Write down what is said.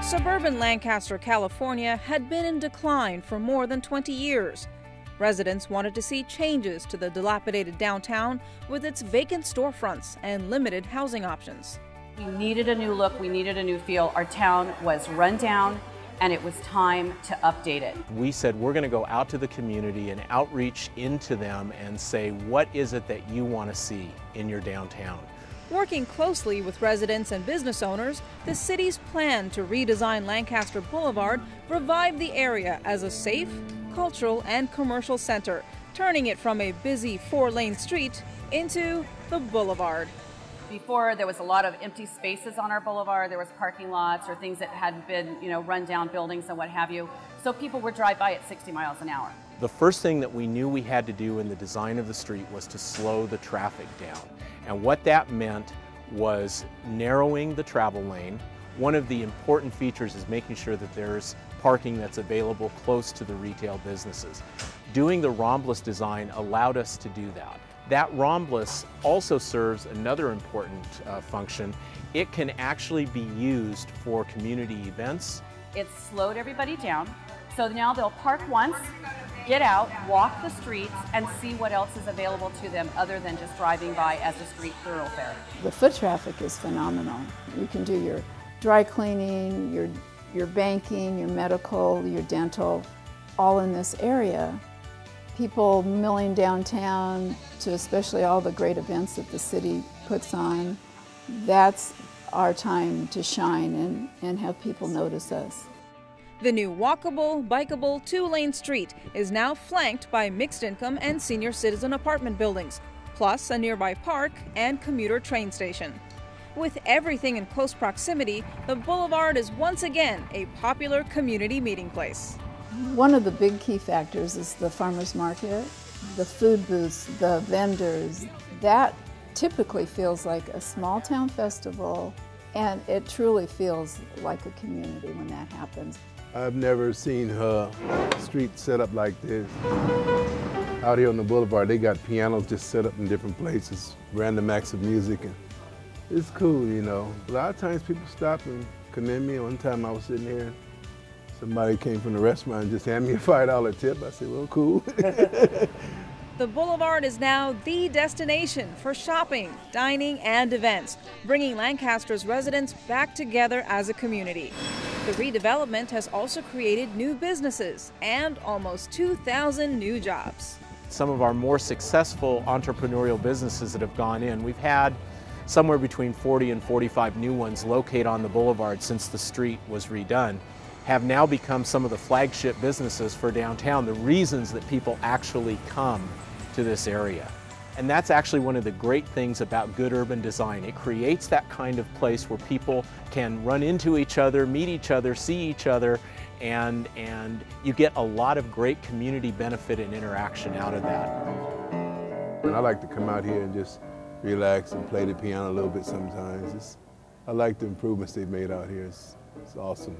Suburban Lancaster, California had been in decline for more than 20 years. Residents wanted to see changes to the dilapidated downtown with its vacant storefronts and limited housing options. We needed a new look, we needed a new feel. Our town was run down and it was time to update it. We said we're going to go out to the community and outreach into them and say, what is it that you want to see in your downtown? Working closely with residents and business owners, the city's plan to redesign Lancaster Boulevard revived the area as a safe, cultural, and commercial center, turning it from a busy 4-lane street into the boulevard. Before, there was a lot of empty spaces on our boulevard. There was parking lots or things that had been, run down buildings and what have you. So people would drive by at 60 miles an hour. The first thing that we knew we had to do in the design of the street was to slow the traffic down. And what that meant was narrowing the travel lane. One of the important features is making sure that there's parking that's available close to the retail businesses. Doing the rhombus design allowed us to do that. That rhombus also serves another important function. It can actually be used for community events. It slowed everybody down, so now they'll park once, get out, walk the streets, and see what else is available to them other than just driving by as a street thoroughfare. The foot traffic is phenomenal. You can do your dry cleaning, your banking, your medical, your dental, all in this area. People milling downtown to especially all the great events that the city puts on. That's our time to shine and have people notice us. The new walkable, bikeable 2-lane street is now flanked by mixed-income and senior citizen apartment buildings, plus a nearby park and commuter train station. With everything in close proximity, the boulevard is once again a popular community meeting place. One of the big key factors is the farmers market, the food booths, the vendors. That typically feels like a small town festival, and it truly feels like a community when that happens. I've never seen a street set up like this. Out here on the boulevard, they got pianos just set up in different places, random acts of music, and it's cool, A lot of times people stop and commend me. One time I was sitting here, somebody came from the restaurant and just handed me a $5 tip. I said, well, cool. The boulevard is now the destination for shopping, dining, and events, bringing Lancaster's residents back together as a community. The redevelopment has also created new businesses and almost 2,000 new jobs. Some of our more successful entrepreneurial businesses that have gone in, we've had somewhere between 40 and 45 new ones locate on the boulevard since the street was redone, have now become some of the flagship businesses for downtown, the reasons that people actually come to this area. And that's actually one of the great things about good urban design. It creates that kind of place where people can run into each other, meet each other, see each other, and you get a lot of great community benefit and interaction out of that. And I like to come out here and just relax and play the piano a little bit sometimes. I like the improvements they've made out here. It's awesome.